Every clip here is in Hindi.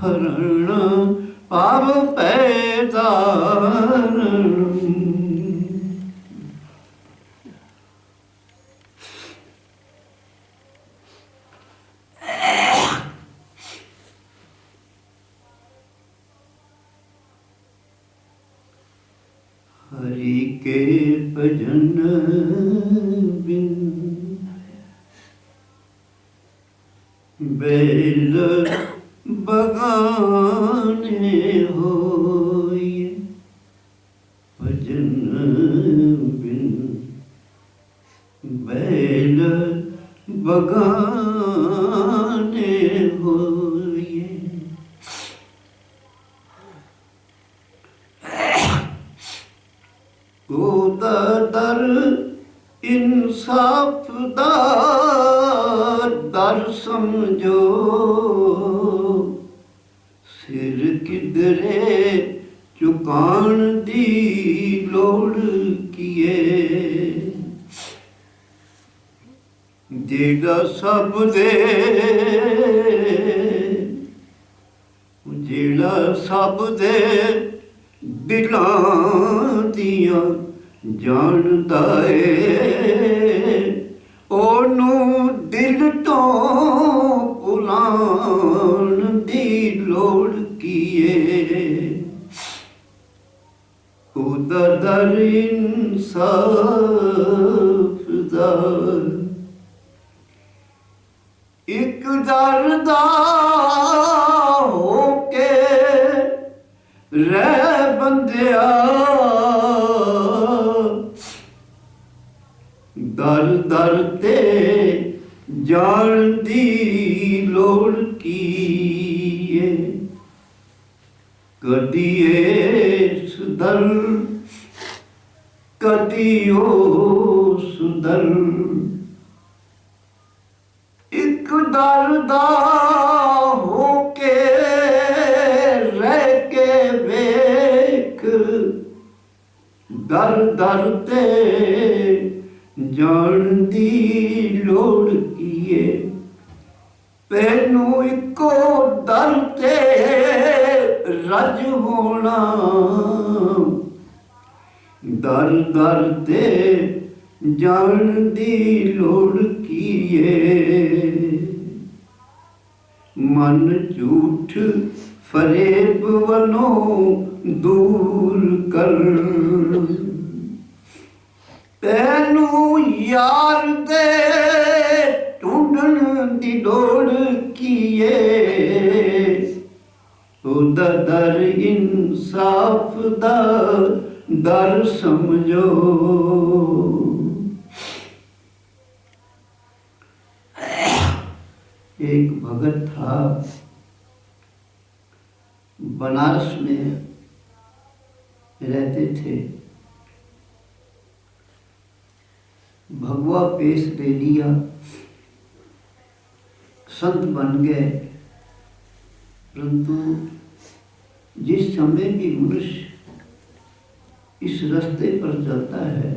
हरण पाव पैदारण। हरि के भजन बिन बैल बगाने होए, भजन बिन बैल बगाने होए। गोदा दर इंसाफ दा दर समझो, सिर किधरे झुकाण दी लोड़ कीए। जेड़ा सब दे जेड़ा सब दे दिलां दियां जानदा है, ओनू दिल तो भुलाण दी लोड़ कीए। खुदा दर इंसाफ दा एक दर दा होके रह बंदिया, दर दर ते जान दी लोड़ कीए। कदी इस दर कदी उस दर, एक दर दा होके रह के वेख, दर दर ते जान दी लोड़ कीए। पैनू इको दर ते रज होना, दर दर ते जान दी लोड़ कीए। मन झूठ फरेब वलों दूर कर, तैनू यार दे ढूंढण दी लोड़ कीए। खुदा दर इंसाफ दा दर समझो। एक भगत था, बनारस में रहते थे। भगवा पेश ले लिया, संत बन गए, परंतु जिस समय भी मनुष्य इस रास्ते पर चलता है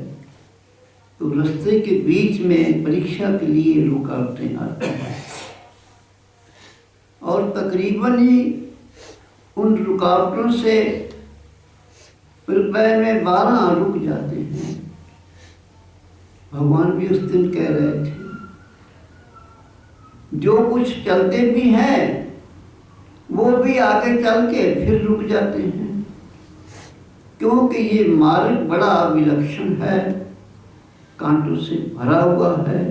तो रास्ते के बीच में परीक्षा के लिए रुकावटें आती हैं, और तकरीबन ही उन रुकावटों से रुपए में 12 रुक जाते हैं। भगवान भी उस दिन कह रहे थे, जो कुछ चलते भी हैं वो भी आगे चल के फिर रुक जाते हैं, क्योंकि ये मार्ग बड़ा विलक्षण है, कांटों से भरा हुआ है।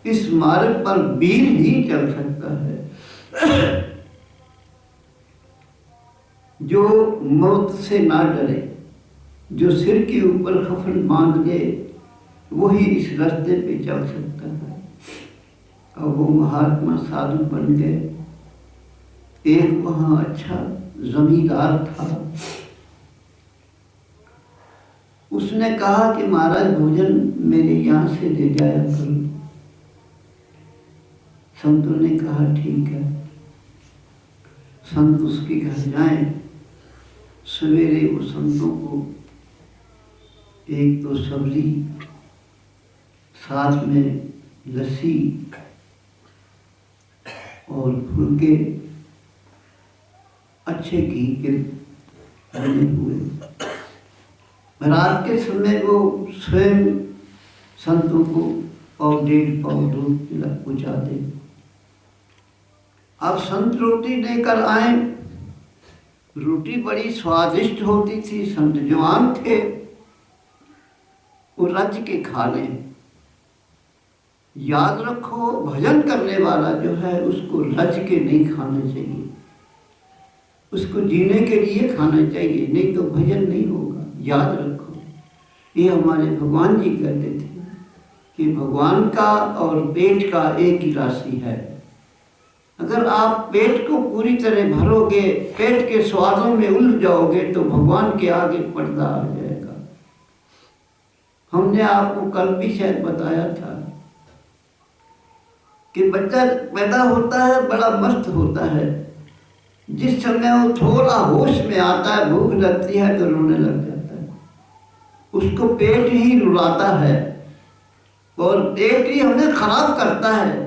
इस मार्ग पर वीर ही चल सकता है। जो मौत से ना डरे, जो सिर के ऊपर कफन बांध ले, वही इस रास्ते पे चल सकता है। और वो महात्मा साधु बन गए। एक वहाँ अच्छा जमींदार था, उसने कहा कि महाराज भोजन मेरे यहाँ से ले जाया करो। संतों ने कहा ठीक है। संत उसके घर जाए। सवेरे वो संतों को एक तो सब्जी, साथ में लस्सी और फुलके अच्छे घी के बने हुए। रात के समय वो स्वयं संतों को और 1.5 पाव दूध पहुँचा दे। अब संत रोटी लेकर आए, रोटी बड़ी स्वादिष्ट होती थी, संत जवान थे, वो रज के खा लें। याद रखो, भजन करने वाला जो है उसको रज के नहीं खाना चाहिए, उसको जीने के लिए खाना चाहिए, नहीं तो भजन नहीं होगा। याद रखो, ये हमारे भगवान जी कहते थे कि भगवान का और पेट का एक ही राशि है। अगर आप पेट को पूरी तरह भरोगे, पेट के स्वादों में उलझ जाओगे, तो भगवान के आगे पर्दा आ जाएगा। हमने आपको कल भी शायद बताया था कि बच्चा पैदा होता है, बड़ा मस्त होता है, जिस समय वो थोड़ा होश में आता है, भूख लगती है तो रोने लग जाता है, उसको पेट ही रुलाता है और पेट ही हमें खराब करता है।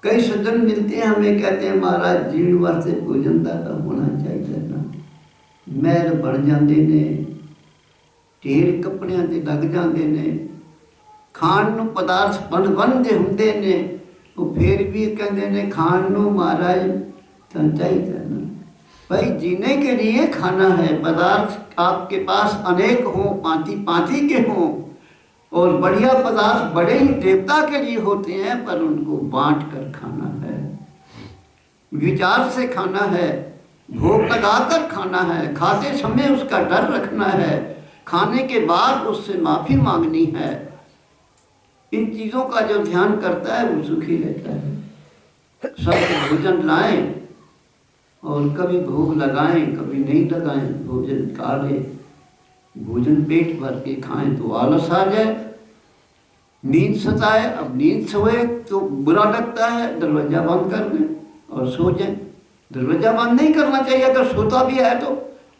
कई सज्जन मिलते हैं हमें, कहते हैं महाराज जीण वास्ते भोजन दाता होना चाहिए ना, मैल बढ़ जाते ने, ढेर कपड़ियां ते लग जाते ने, खाण ਨੂੰ पदार्थ बनते होंगे ने, वो फिर भी कहते ने खाण ਨੂੰ महाराज तो चाहिए ना। भाई जीने के लिए खाना है, पदार्थ आपके पास अनेक हों, पांति पांति के हों, और बढ़िया पदार्थ बड़े ही देवता के लिए होते हैं, पर उनको बांट कर खाना है, विचार से खाना है, भोग लगाकर खाना है, खाते समय उसका डर रखना है, खाने के बाद उससे माफी मांगनी है। इन चीज़ों का जो ध्यान करता है वो सुखी रहता है। सब भोजन लाएं और कभी भोग लगाएं, कभी नहीं लगाएं, भोजन खा ले, भोजन पेट भर के खाएं तो आलस आ जाए, नींद सताए, अब नींद सोए तो बुरा लगता है, दरवाजा बंद कर दें और सो जाए। दरवाजा बंद नहीं करना चाहिए, अगर सोता भी है तो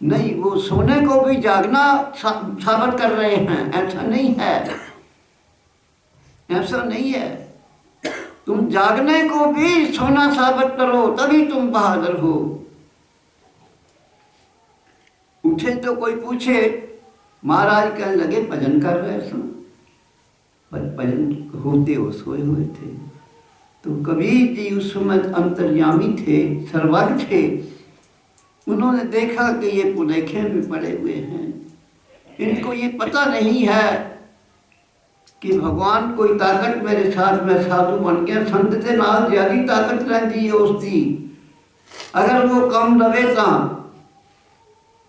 नहीं, वो सोने को भी जागना साबित कर रहे हैं, ऐसा नहीं है, ऐसा नहीं है। तुम जागने को भी सोना साबित करो, तभी तुम बहादुर हो। उठे तो कोई पूछे, महाराज कहने लगे भजन कर रहे सुन, पर भजन होते हो सोए हुए थे। तो कबीर जी उस समय अंतर्यामी थे, सर्वज्ञ थे, उन्होंने देखा कि ये पुलेखे में पड़े हुए हैं, इनको ये पता नहीं है कि भगवान कोई ताकत मेरे साथ में साधु बन गया, संत के नाल ज्यादा ताकत रहती है उसकी। अगर वो कम लवे तो,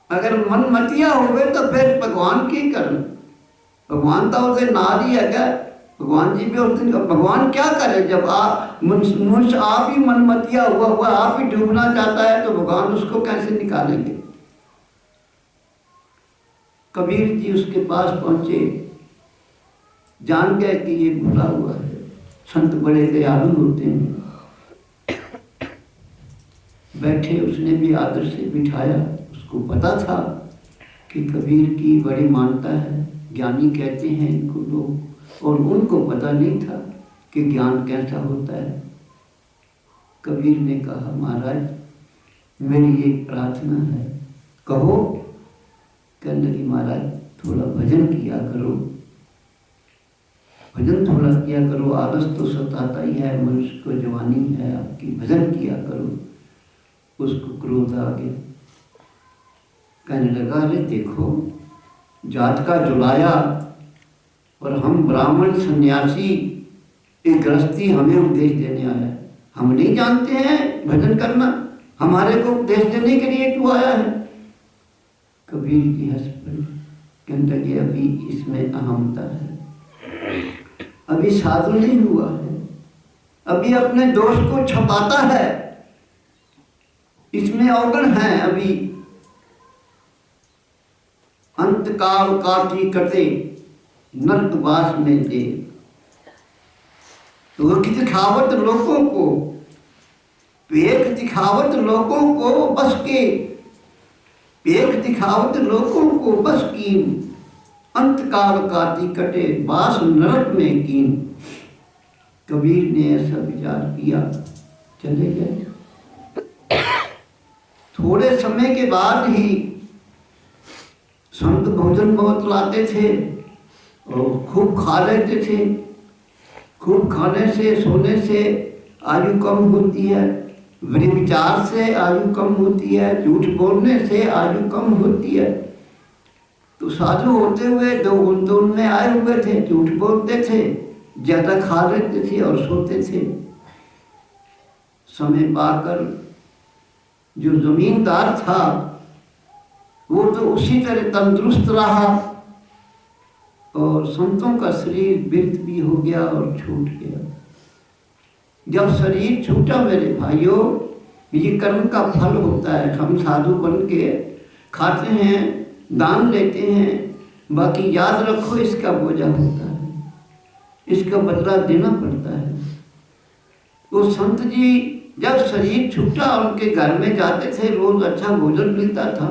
अगर मन मतिया होवे तो फिर भगवान की करन, भगवान तो उसके नाल ही है। भगवान जी भी उस दिन, भगवान क्या करे जब आप मनुष्य आप ही मनमतिया हुआ आप ही डूबना चाहता है, तो भगवान उसको कैसे निकालेंगे। कबीर जी उसके पास पहुंचे, जान गए कि ये भूला हुआ है। संत बड़े दयालु होते हैं, बैठे, उसने भी आदर से बिठाया। उसको पता था कि कबीर की बड़ी मानता है, ज्ञानी कहते हैं इनको लोग, और उनको पता नहीं था कि ज्ञान कैसा होता है। कबीर ने कहा, महाराज मेरी एक प्रार्थना है, कहो। कहने लगी, महाराज थोड़ा भजन किया करो, भजन थोड़ा किया करो, आलस तो सताता ही है मनुष्य को, जवानी है आपकी, भजन किया करो। उसको क्रोध आ गया, कहने लगा, अरे देखो जात का जुलाया, और हम ब्राह्मण सन्यासी, एक गृहस्थी हमें उपदेश देने आया है, हम नहीं जानते हैं भजन करना, हमारे को उपदेश देने के लिए तू आया है। कबीर जी हंस पड़े, कहने लगे, अभी इसमें अहमता है, अभी साधु नहीं हुआ है, अभी अपने दोष को छपाता है, इसमें अवगुण है। अभी अंतकाल काटी कटे, नर्कवास में दे। तो की दिखावट लोगों को, पेट दिखावट लोगों को बस के, पेट दिखावट लोगों को बस की, अंतकाल काटी कटे, बास नरक में कीन। कबीर ने ऐसा विचार किया, चले गए। थोड़े समय के बाद ही संत भोजन बहुत लाते थे और खूब खा लेते थे। खूब खाने से, सोने से आयु कम होती है, विचार से आयु कम होती है, झूठ बोलने से आयु कम होती है। तो साधु होते हुए दो गुंतों में आए हुए थे, झूठ बोलते थे, ज्यादा खा लेते थे और सोते थे। समय पाकर जो जमींदार था वो तो उसी तरह तंदुरुस्त रहा और संतों का शरीर व्यर्थ भी हो गया और छूट गया। जब शरीर छूटा मेरे भाइयों, ये कर्म का फल होता है। हम साधु बन के खाते हैं, दान लेते हैं, बाकी याद रखो इसका बोझा होता है, इसका बदला देना पड़ता है। वो संत जी जब शरीर छूटा उनके घर में जाते थे, रोज अच्छा भोजन मिलता था,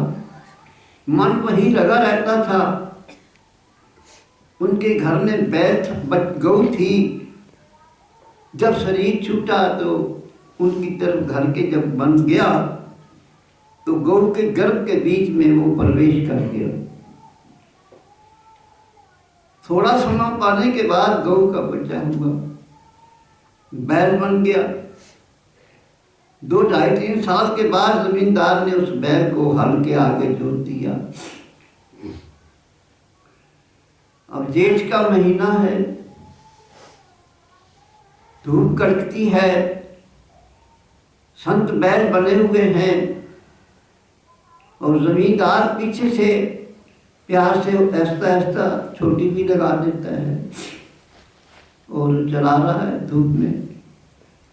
मन वहीं लगा रहता था। उनके घर में गौ थी। जब शरीर छूटा तो उनकी तरफ घर के जब बन गया तो गौ के गर्भ के बीच में वो प्रवेश कर गया। थोड़ा समय पाने के बाद गौ का बच्चा हुआ, बैल बन गया। 2, 2.5, 3 साल के बाद जमींदार ने उस बैल को हल के आगे जोत दिया। अब जेठ का महीना है, धूप कड़कती है, संत बैल बने हुए हैं और जमींदार पीछे से प्यार से ऐसा ऐसा छोटी भी लगा देता है और चला रहा है धूप में।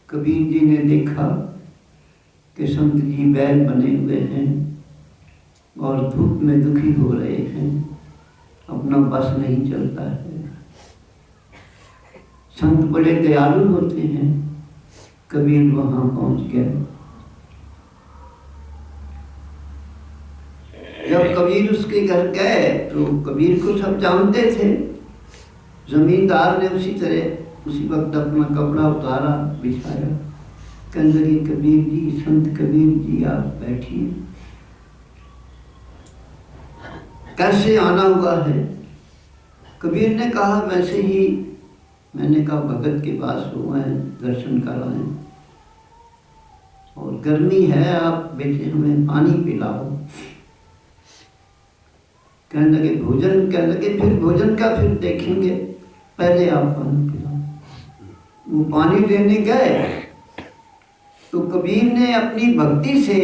कबीर जी ने देखा कि संत जी बैल बने हुए हैं और धूप में दुखी हो रहे हैं, अपना बस नहीं चलता है। संत बड़े दयालु होते हैं। कबीर वहां पहुंच गया। जब कबीर उसके घर गए तो कबीर को सब जानते थे। जमींदार ने उसी तरह उसी वक्त अपना कपड़ा उतारा, बिछाया, कहने लगे कबीर जी, संत कबीर जी आप बैठिए, कैसे आना हुआ है? कबीर ने कहा वैसे ही। मैंने कहा भगत के पास हुआ है, दर्शन कराएं और गर्मी है, आप बेटे हमें पानी पिलाओ। कहने लगे भोजन, कहने लगे फिर भोजन का फिर देखेंगे, पहले आप पानी पिलाओ। वो पानी लेने गए तो कबीर ने अपनी भक्ति से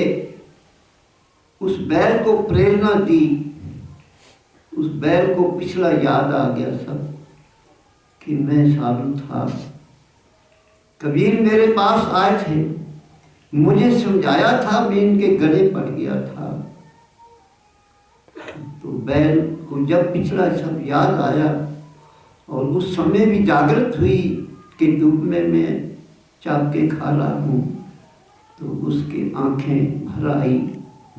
उस बैल को प्रेरणा दी। उस बैल को पिछला याद आ गया सब कि मैं साधु था, कबीर मेरे पास आए थे, मुझे समझाया था, मैं इनके गले पड़ गया था। तो बैल को जब पिछला सब याद आया और उस समय भी जागृत हुई कि धूप में मैं चाप के खा रहा हूँ, तो उसकी आंखें भर आई,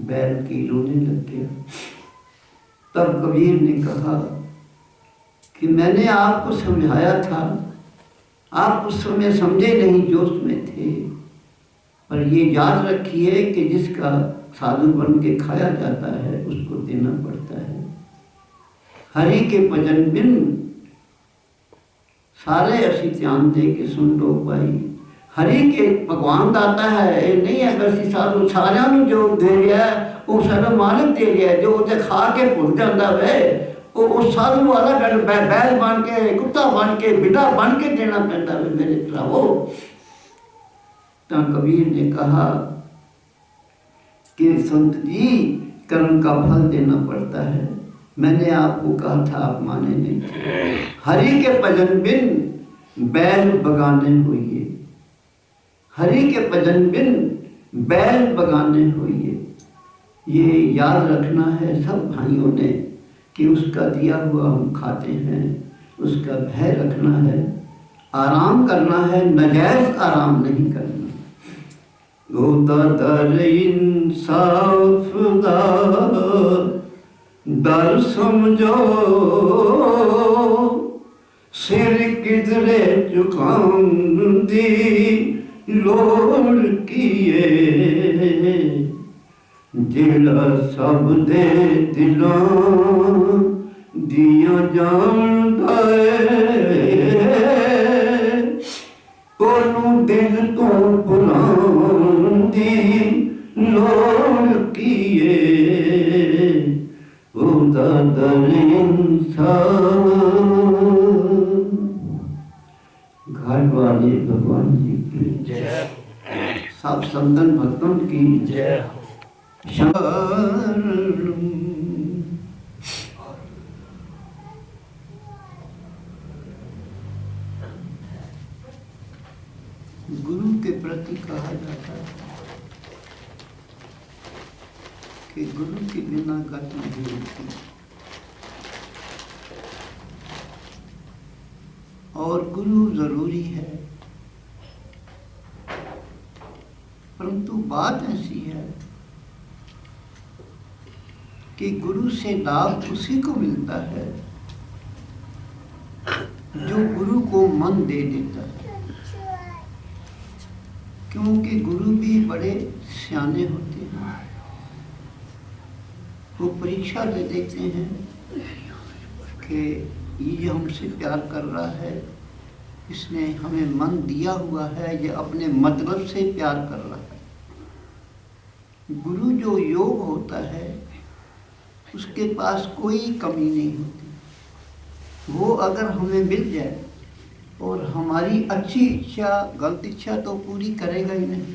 बैल की रोने लग गया। तब कबीर ने कहा कि मैंने आपको समझाया था, आप उस समय समझे नहीं, जोश में थे। पर ये याद रखिए कि जिसका साधु बन के खाया जाता है उसको देना पड़ता है। हरि के भजन बिन सारे असी ध्यान दे के सुन लो भाई। हरि के भगवान दाता है, ये नहीं है बस साधु सारिਆਂ ਨੂੰ जो दे रहा है वो सारा मालिक दे रहा है। जो उसे खा के भूल जाता है वो साधु वाला बैल बन के, कुत्ता बन के, बिड़ा बन के देना पैदा है मेरे भरावो। तो कबीर ने कहा कि संत जी कर्म का फल देना पड़ता है। मैंने आपको कहा था, आप माने नहीं थे। हरि के भजन बिन बैल बगाने होइए, हरि के भजन बिन बैल बगाने होइए। ये याद रखना है सब भाइयों ने कि उसका दिया हुआ हम खाते हैं, उसका भय रखना है, आराम करना है, नाजायज आराम नहीं करना। दर इंसाफ दर समझो, सिर किधरे झुकांदी लोड़ किए, ਜਿਹੜਾ ਸਭ ਦੇ ਦਿਲੋਂ ਦੀਆਂ ਜਾਣਦਾ ਏ, ਉਹਨੂੰ ਦਿਲ ਤੋਂ ਭੁਲਾਉਣ ਦੀ ਲੋੜ ਕੀ ਏ, ਉਹਦਾ ਦਰ इंसाफ। घर वाले भगवान जी की जय, सब संतन भक्तों की जय। गुरु के प्रति कहा जाता है कि गुरु के बिना गति नहीं होती, और गुरु जरूरी है। परंतु बात ऐसी है कि गुरु से लाभ उसी को मिलता है जो गुरु को मन दे देता है, क्योंकि गुरु भी बड़े सियाने होते हैं। वो परीक्षा दे देते हैं कि ये हमसे प्यार कर रहा है, इसने हमें मन दिया हुआ है, ये अपने मतलब से प्यार कर रहा है। गुरु जो योग होता है उसके पास कोई कमी नहीं होती। वो अगर हमें मिल जाए और हमारी अच्छी इच्छा, गलत इच्छा तो पूरी करेगा ही नहीं,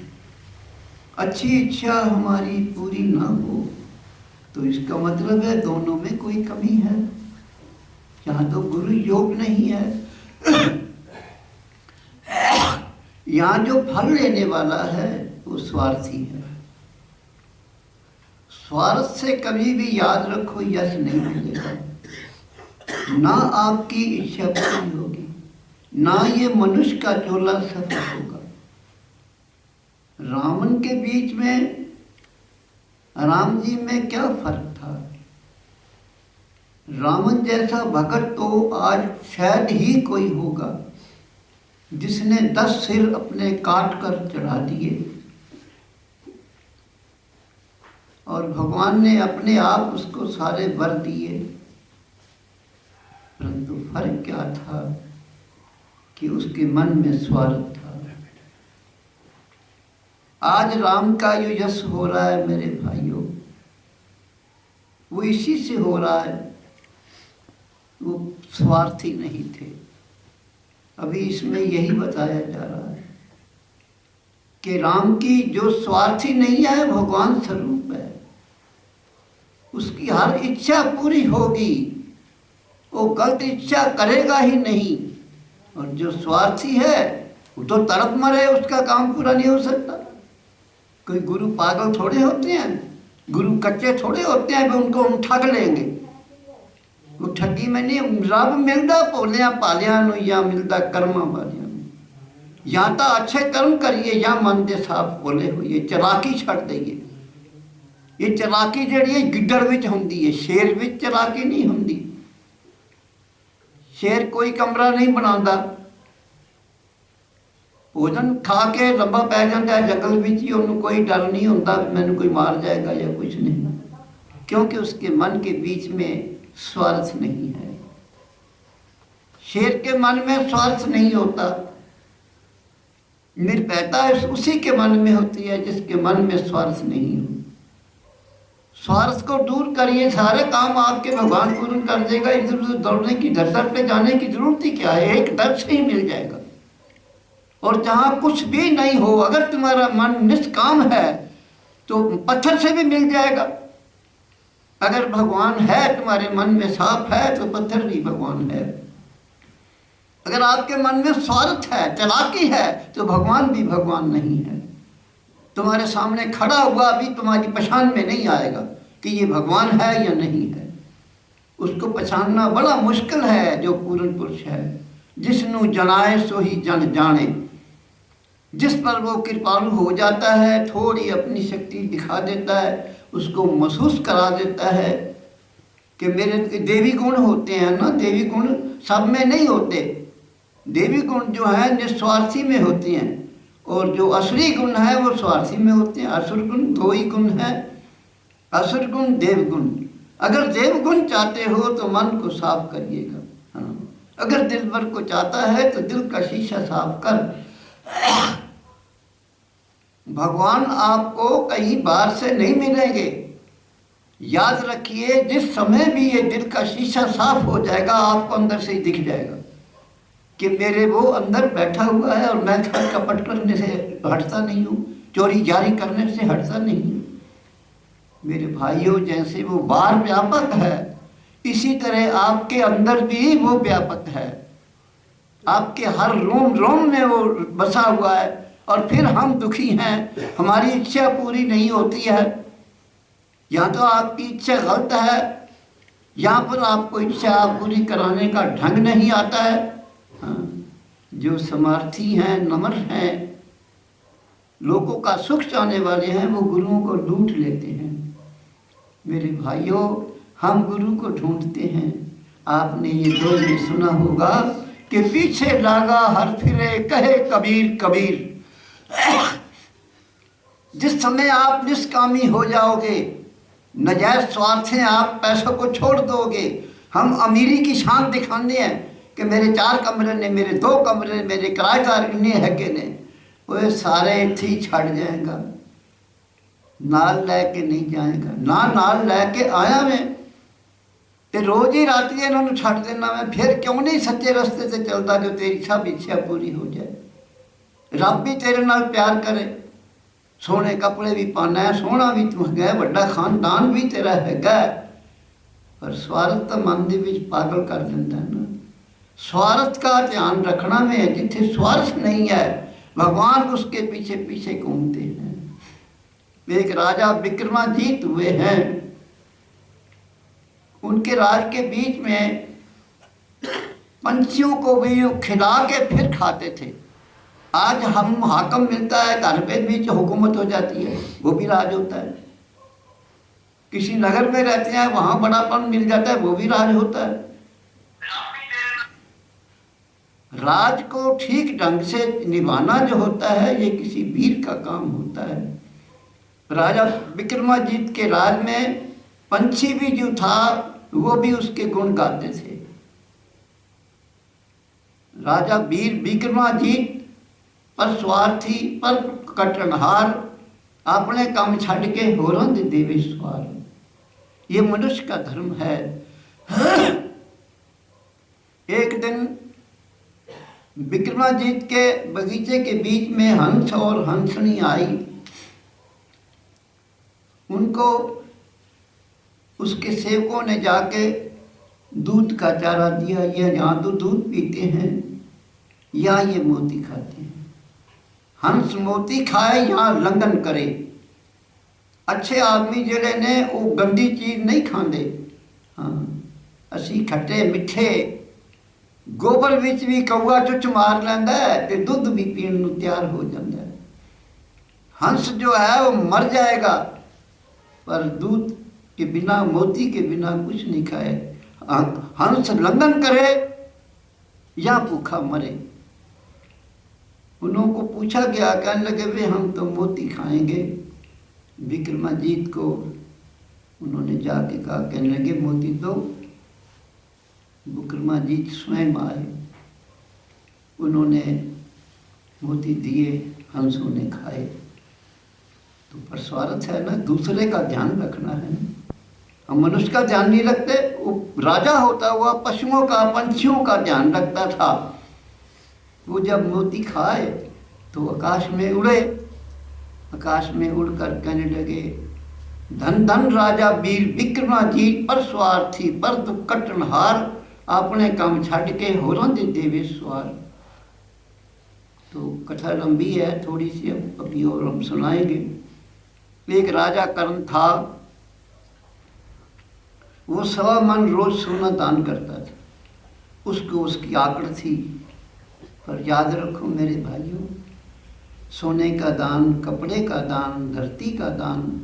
अच्छी इच्छा हमारी पूरी ना हो तो इसका मतलब है दोनों में कोई कमी है। यहाँ तो गुरु योग नहीं है। यहाँ जो फल लेने वाला है वो स्वार्थी है। स्वार्थ से कभी भी याद रखो यश नहीं मिलेगा, ना आपकी इच्छा पूरी होगी, ना ये मनुष्य का चोला सफल होगा। रावण के बीच में राम जी में क्या फर्क था? रावण जैसा भगत तो आज शायद ही कोई होगा जिसने 10 सिर अपने काट कर चढ़ा दिए, और भगवान ने अपने आप उसको सारे वर दिए। परंतु फर्क क्या था कि उसके मन में स्वार्थ था। आज राम का जो यश हो रहा है मेरे भाइयों, वो इसी से हो रहा है। वो स्वार्थी नहीं थे। अभी इसमें यही बताया जा रहा है कि राम की जो स्वार्थी नहीं है भगवान स्वरूप है, उसकी हर इच्छा पूरी होगी, वो गलत इच्छा करेगा ही नहीं। और जो स्वार्थी है वो तो तड़प मरे, उसका काम पूरा नहीं हो सकता। कोई गुरु पागल थोड़े होते हैं, गुरु कच्चे थोड़े होते हैं, उनको हम ठग लेंगे। वो ठगी में नहीं, रब मिलता भोलिया पालिया या मिलता कर्मा वालिया। या तो अच्छे कर्म करिए या मन के साफ बोले होइए, चलाकी छड़ दईए। ये चलाकी जिहड़ी है गिद्दड़ विच हुंदी है, शेर विच चलाकी नहीं हुंदी। शेर कोई कमरा नहीं बनाता, भोजन खा के लंबा पै जाता है जंगल विच ही, उन्होंने कोई डर नहीं होता मैंने कोई मार जाएगा या कुछ नहीं, क्योंकि उसके मन के बीच में स्वार्थ नहीं है। शेर के मन में स्वार्थ नहीं होता, निर्भयता उसी के मन में होती है जिसके मन में स्वार्थ नहीं हो। स्वार्थ को दूर करिए, सारे काम आपके भगवान पूर्ण कर देगा। इधर उधर दौड़ने की, धर पे जाने की जरूरत ही क्या है, एक दर से ही मिल जाएगा। और जहाँ कुछ भी नहीं हो, अगर तुम्हारा मन निष्काम है तो पत्थर से भी मिल जाएगा। अगर भगवान है तुम्हारे मन में साफ है तो पत्थर भी भगवान है। अगर आपके मन में स्वार्थ है, चालाकी है, तो भगवान भी भगवान नहीं है। तुम्हारे सामने खड़ा हुआ भी तुम्हारी पहचान में नहीं आएगा कि ये भगवान है या नहीं है। उसको पहचानना बड़ा मुश्किल है जो पूर्ण पुरुष है। जिसनु जनाए सो ही जन जाने, जिस पर वो कृपालु हो जाता है, थोड़ी अपनी शक्ति दिखा देता है, उसको महसूस करा देता है कि मेरे देवी गुण होते हैं ना। देवी गुण सब में नहीं होते, देवी गुण जो है निस्वार्थी में होते हैं, और जो असुरी गुण है वो स्वार्थी में होते हैं। असुर गुण 2 ही गुण हैं, असुर गुण देवगुण। अगर देवगुण चाहते हो तो मन को साफ करिएगा, हाँ। अगर दिल भर को चाहता है तो दिल का शीशा साफ कर। भगवान आपको कई बार से नहीं मिलेंगे। याद रखिए, जिस समय भी ये दिल का शीशा साफ हो जाएगा, आपको अंदर से ही दिख जाएगा कि मेरे वो अंदर बैठा हुआ है और मैं छल कपट करने से हटता नहीं हूँ, चोरी जारी करने से हटता नहीं हूँ। मेरे भाइयों, जैसे वो बाहर व्यापक है, इसी तरह आपके अंदर भी वो व्यापक है। आपके हर रोम रोम में वो बसा हुआ है। और फिर हम दुखी हैं, हमारी इच्छा पूरी नहीं होती है। या तो आपकी इच्छा गलत है, यहाँ पर आपको इच्छा पूरी कराने का ढंग नहीं आता है। हाँ, जो समर्थी हैं, नम्र हैं, लोगों का सुख चाहने वाले हैं, वो गुरुओं को लूट लेते हैं। मेरे भाइयों, हम गुरु को ढूंढते हैं। आपने ये दो में सुना होगा कि पीछे लागा हर फिरे कहे कबीर कबीर। जिस समय आप निष्कामी हो जाओगे, नजायज स्वार्थ से आप पैसों को छोड़ दोगे, हम अमीरी की शान दिखाने हैं कि मेरे 4 कमरे ने, मेरे 2 कमरे, मेरे किराएदार इन्हें है कि नहीं, वो सारे थी छड़ जाएगा। नाल लैके नहीं जाएगा, ना नाल लैके आया मैं ते रोज ही रात इन्होंने छड़ देना। मैं फिर क्यों नहीं सच्चे रास्ते से चलता जो तेरी सब इच्छा पूरी हो जाए। रब भी तेरे नाल प्यार करे, सोने कपड़े भी पाना है, सोना भी तू है, बड़ा खानदान भी तेरा हैगा, पर स्वार्थ तो मन दे विच पागल कर देता है ना। स्वार्थ का ध्यान रखना में, जिथे स्वार्थ नहीं है, भगवान उसके पीछे पीछे घूमते हैं। एक राजा विक्रमाजीत हुए हैं, उनके राज के बीच में पंछियों को भी खिला के फिर खाते थे। आज हम हाकम मिलता है, घर पे बीच हुकूमत हो जाती है, वो भी राज होता है। किसी नगर में रहते हैं, वहां बड़ापन मिल जाता है, वो भी राज होता है। राज को ठीक ढंग से निभाना जो होता है, ये किसी वीर का काम होता है। राजा विक्रमाजीत के राज में पंछी भी जो था, वो भी उसके गुण गाते थे। राजा वीर विक्रमाजीत पर स्वार्थी, पर कटनहार, अपने काम छड़ के होरों दे देवे सवार। ये मनुष्य का धर्म है। एक दिन विक्रमाजीत के बगीचे के बीच में हंस और हंसनी आई। उनको उसके सेवकों ने जाके दूध का चारा दिया। यह यहाँ तो दूध पीते हैं, या ये मोती खाते हैं। हंस मोती खाए, यहाँ लंघन करे। अच्छे आदमी जेड़े ने वो गंदी चीज नहीं खाते। हाँ, असी खट्टे मिठे, गोबर विच भी कौआ चुच मार लेंदा है ते दुध भी पीण नूं तैयार हो जाता है। हंस जो है वो मर जाएगा, पर दूध के बिना, मोती के बिना कुछ नहीं खाए। हंस लंघन करे या भूखा मरे। उन्हों को पूछा गया, कहने लगे वे हम तो मोती खाएंगे। विक्रमाजीत को उन्होंने जाके कहा, कहने लगे मोती दो। विक्रमाजीत स्वयं आए, उन्होंने मोती दिए, हंसों ने खाए। तो पर स्वार्थ है ना, दूसरे का ध्यान रखना है। हम मनुष्य का ध्यान नहीं रखते। वो राजा होता हुआ पशुओं का, पंछियों का ध्यान रखता था। वो जब मोती खाए तो आकाश में उड़े। आकाश में उड़कर कहने लगे, धन धन राजा वीर विक्रमाजीत, पर स्वार्थी पर कटनहार, अपने काम छड़ के होरों दे देवे सवार। तो कथा लंबी है, थोड़ी सी अभी और हम सुनाएंगे। एक राजा कर्ण था, वो 1.25 मन रोज सोना दान करता था। उसको उसकी आकड़ थी। पर याद रखो मेरे भाइयों, सोने का दान, कपड़े का दान, धरती का दान,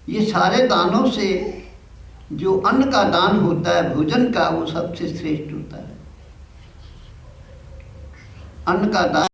ये सारे दानों से जो अन्न का दान होता है, भोजन का, वो सबसे श्रेष्ठ होता है। अन्न का दान